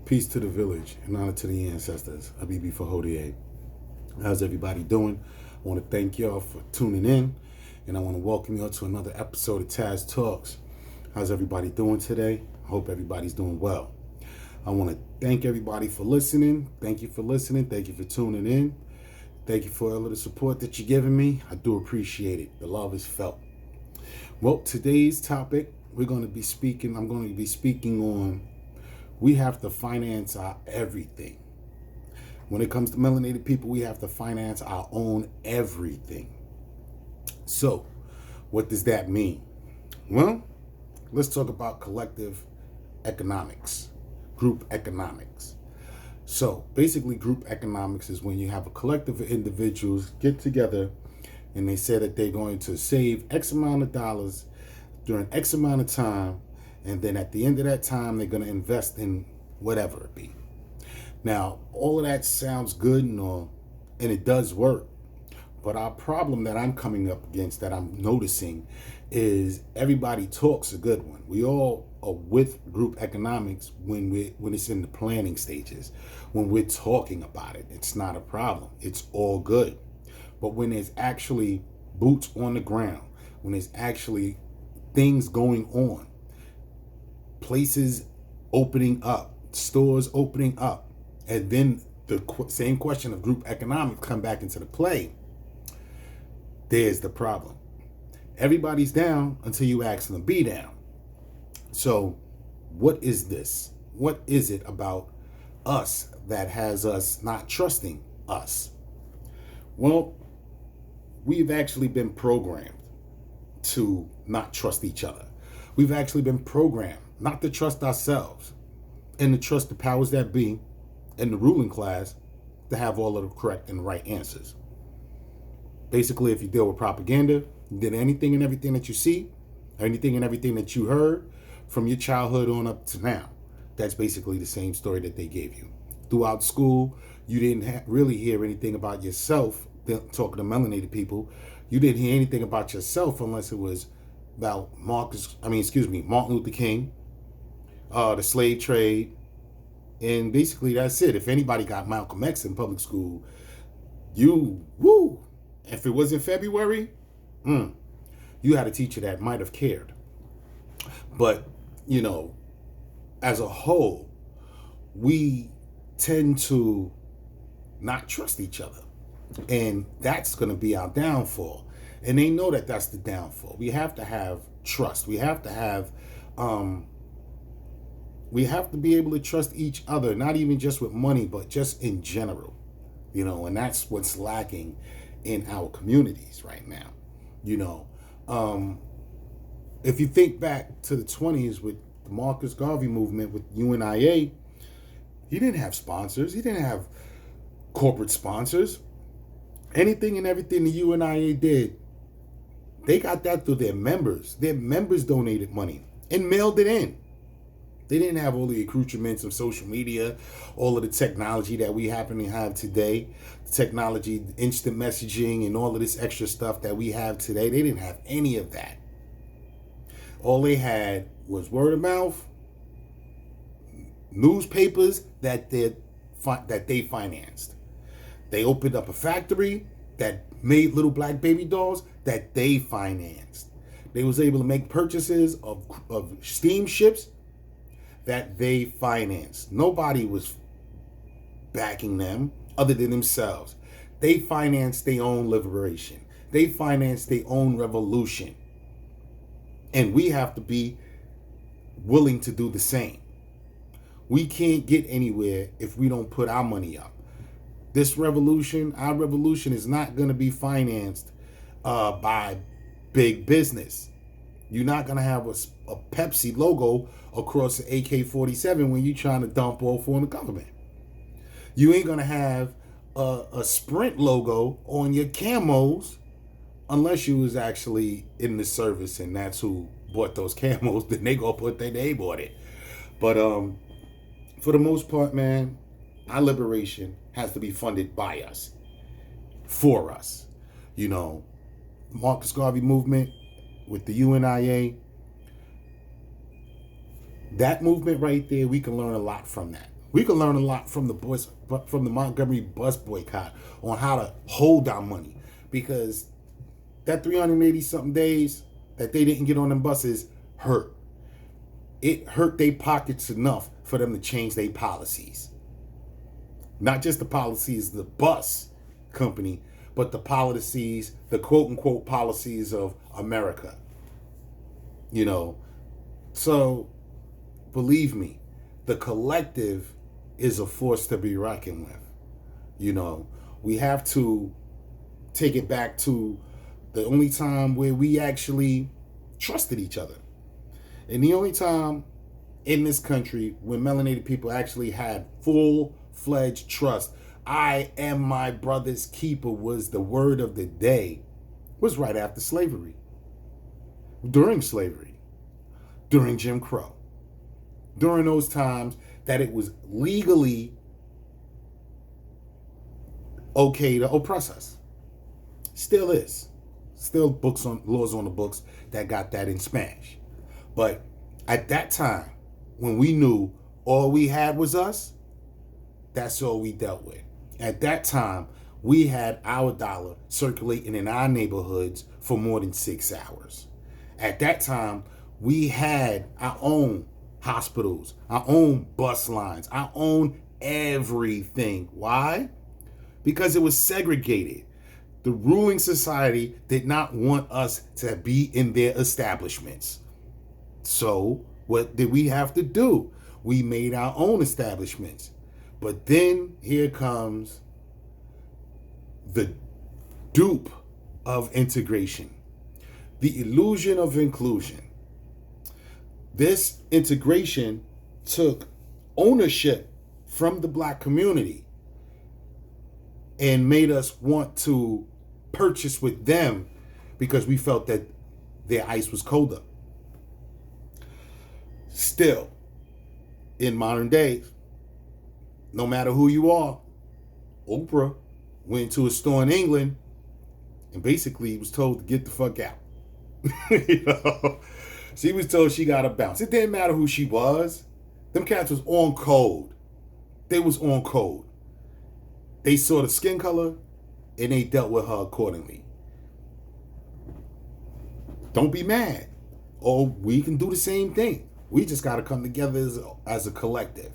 Peace to the village and honor to the ancestors. Abibi Fahodie. How's everybody doing? I want to thank y'all for tuning in, and I want to welcome y'all to another episode of Taz Talks. How's everybody doing today? I hope everybody's doing well. I want to thank everybody for listening. Thank you for listening. Thank you for tuning in. Thank you for all of the support that you're giving me. I do appreciate it. The love is felt. Well, today's topic, I'm going to be speaking on we have to finance our everything. When it comes to melanated people, we have to finance our own everything. So, what does that mean? Well, let's talk about collective economics, group economics. So, basically, group economics is when you have a collective of individuals get together and they say that they're going to save X amount of dollars during X amount of time, and then at the end of that time, they're going to invest in whatever it be. Now, all of that sounds good and all, and it does work. But our problem that I'm coming up against, that I'm noticing, is everybody talks a good one. We all are with group economics when it's in the planning stages. When we're talking about it, it's not a problem. It's all good. But when there's actually boots on the ground, when there's actually things going on, places opening up, stores opening up, and then the same question of group economics come back into the play, there's the problem. Everybody's down until you ask them to be down. So what is this? What is it about us that has us not trusting us? Well, we've actually been programmed to not trust each other. We've actually been programmed not to trust ourselves and to trust the powers that be and the ruling class to have all of the correct and right answers. Basically, if you deal with propaganda, you did anything and everything that you see, anything and everything that you heard from your childhood on up to now, that's basically the same story that they gave you. Throughout school, you didn't really hear anything about yourself. Talking to melanated people, you didn't hear anything about yourself unless it was about Martin Luther King, the slave trade, and basically that's it. If anybody got Malcolm X in public school, if it was in February, you had a teacher that might have cared. But, as a whole, we tend to not trust each other. And that's going to be our downfall. And they know that that's the downfall. We have to have trust. We have to be able to trust each other, not even just with money, but just in general, and that's what's lacking in our communities right now. If you think back to the 20s with the Marcus Garvey movement with UNIA, he didn't have sponsors. He didn't have corporate sponsors. Anything and everything the UNIA did, they got that through their members. Their members donated money and mailed it in. They didn't have all the accoutrements of social media, all of the technology that we happen to have today, technology, instant messaging, and all of this extra stuff that we have today. They didn't have any of that. All they had was word of mouth, newspapers that they financed. They opened up a factory that made little black baby dolls that they financed. They was able to make purchases of steamships that they financed. Nobody was backing them other than themselves. They financed their own liberation. They financed their own revolution. And we have to be willing to do the same. We can't get anywhere if we don't put our money up. This revolution, our revolution, is not going to be financed by big business. You're not going to have a Pepsi logo across the AK-47 when you're trying to dump off on the government. You ain't going to have a Sprint logo on your camos unless you was actually in the service and that's who bought those camos. Then they go put they bought it. But for the most part, man, our liberation has to be funded by us, for us. Marcus Garvey movement with the UNIA, that movement right there, we can learn a lot from that. We can learn a lot from the Montgomery bus boycott on how to hold our money, because that 380 something days that they didn't get on them buses hurt. It hurt their pockets enough for them to change their policies. Not just the policies of the bus company, but the policies, the quote unquote policies of America. So believe me, the collective is a force to be reckoned with. We have to take it back to the only time where we actually trusted each other. And the only time in this country when melanated people actually had full-fledged trust, I am my brother's keeper, was the word of the day, was right after slavery. During slavery. During Jim Crow. During those times that it was legally okay to oppress us. Still is. Still laws on the books that got that in smash. But at that time, when we knew all we had was us, that's all we dealt with. At that time, we had our dollar circulating in our neighborhoods for more than 6 hours. At that time, we had our own hospitals, our own bus lines, our own everything. Why? Because it was segregated. The ruling society did not want us to be in their establishments. So what did we have to do? We made our own establishments. But then here comes the dupe of integration, the illusion of inclusion. This integration took ownership from the Black community and made us want to purchase with them because we felt that their ice was colder. Still, in modern days, no matter who you are, Oprah went to a store in England and basically was told to get the fuck out. She was told she got to bounce. It didn't matter who she was. Them cats was on code. They was on code. They saw the skin color and they dealt with her accordingly. Don't be mad. Or we can do the same thing. We just got to come together as a collective.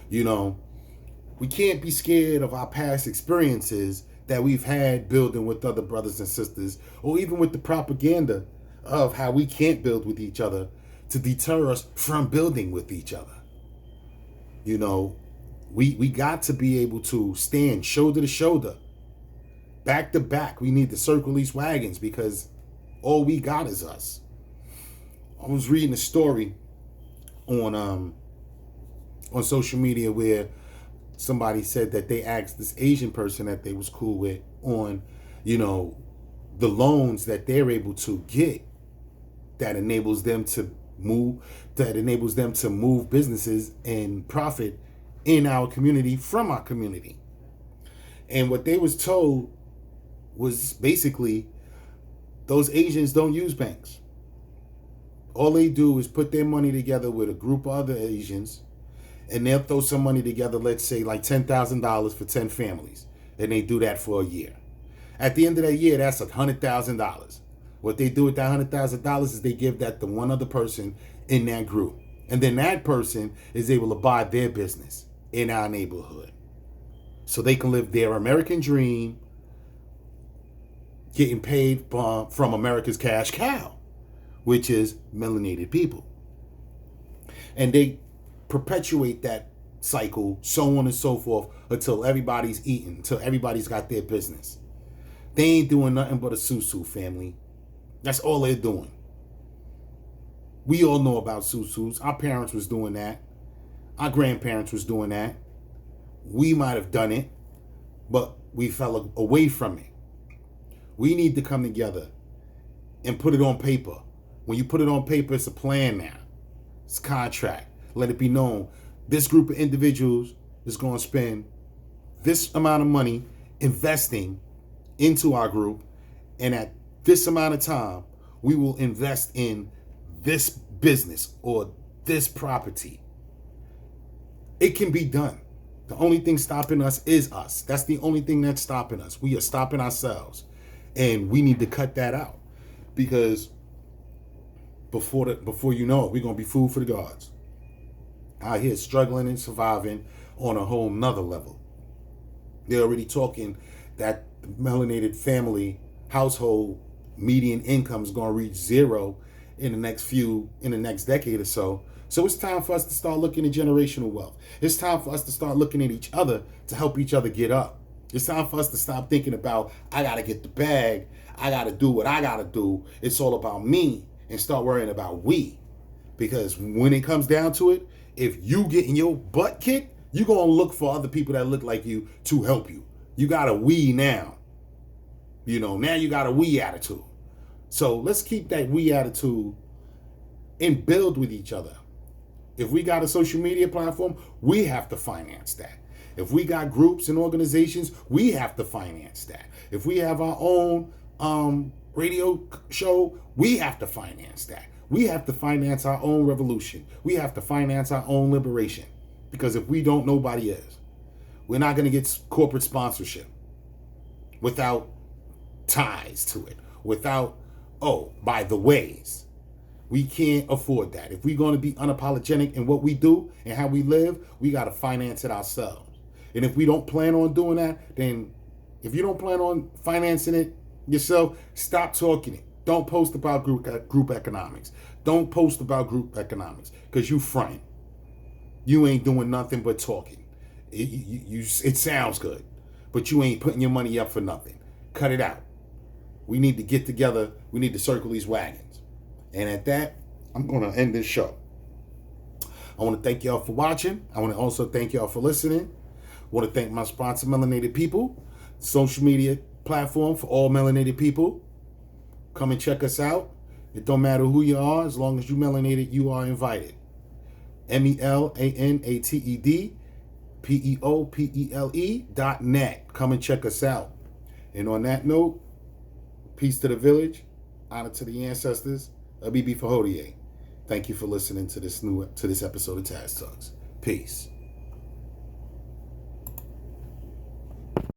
We can't be scared of our past experiences that we've had building with other brothers and sisters, or even with the propaganda of how we can't build with each other to deter us from building with each other. We got to be able to stand shoulder to shoulder, back to back. We need to circle these wagons because all we got is us. I was reading a story on social media where somebody said that they asked this Asian person that they was cool with on, the loans that they're able to get that enables them to move businesses and profit in our community from our community. And what they was told was basically those Asians don't use banks. All they do is put their money together with a group of other Asians, and they'll throw some money together, let's say like $10,000 for 10 families. And they do that for a year. At the end of that year, that's $100,000. What they do with that $100,000 is they give that to one other person in that group. And then that person is able to buy their business in our neighborhood. So they can live their American dream, getting paid from America's cash cow, which is melanated people. And they perpetuate that cycle, so on and so forth, until everybody's eating, until everybody's got their business. They ain't doing nothing but a susu, family. That's all they're doing. We all know about susus. Our parents was doing that. Our grandparents was doing that. We might have done it, but we fell away from it. We need to come together and put it on paper. When you put it on paper, it's a plan now. It's a contract. Let it be known. This group of individuals is going to spend this amount of money investing into our group, and at this amount of time, we will invest in this business or this property. It can be done. The only thing stopping us is us. That's the only thing that's stopping us. We are stopping ourselves. And we need to cut that out. Because before you know it, we're going to be food for the gods. Out here struggling and surviving on a whole nother level. They're already talking that the melanated family household median income is going to reach zero in the next decade or so. So it's time for us to start looking at generational wealth. It's time for us to start looking at each other to help each other get up. It's time for us to stop thinking about, I got to get the bag. I got to do what I got to do. It's all about me, and start worrying about we. Because when it comes down to it, if you getting your butt kicked, you're going to look for other people that look like you to help you. You got a we now. Now you got a we attitude. So let's keep that we attitude and build with each other. If we got a social media platform, we have to finance that. If we got groups and organizations, we have to finance that. If we have our own radio show, we have to finance that. We have to finance our own revolution. We have to finance our own liberation. Because if we don't, nobody is. We're not going to get corporate sponsorship without ties to it, without, by the ways. We can't afford that. If we're going to be unapologetic in what we do and how we live, we got to finance it ourselves. And if we don't plan on doing that, then if you don't plan on financing it yourself, stop talking it. Don't post about group economics. Don't post about group economics because you front. You ain't doing nothing but talking. It sounds good, but you ain't putting your money up for nothing. Cut it out. We need to get together. We need to circle these wagons. And at that, I'm going to end this show. I want to thank y'all for watching. I want to also thank y'all for listening. I want to thank my sponsor, Melanated People, social media platform for all melanated people. Come and check us out. It don't matter who you are. As long as you melanated, you are invited. MELANATEDPEOPLE.net. Come and check us out. And on that note, peace to the village, honor to the ancestors. Abibi Fahodie. Thank you for listening to this episode of Taz Talks. Peace.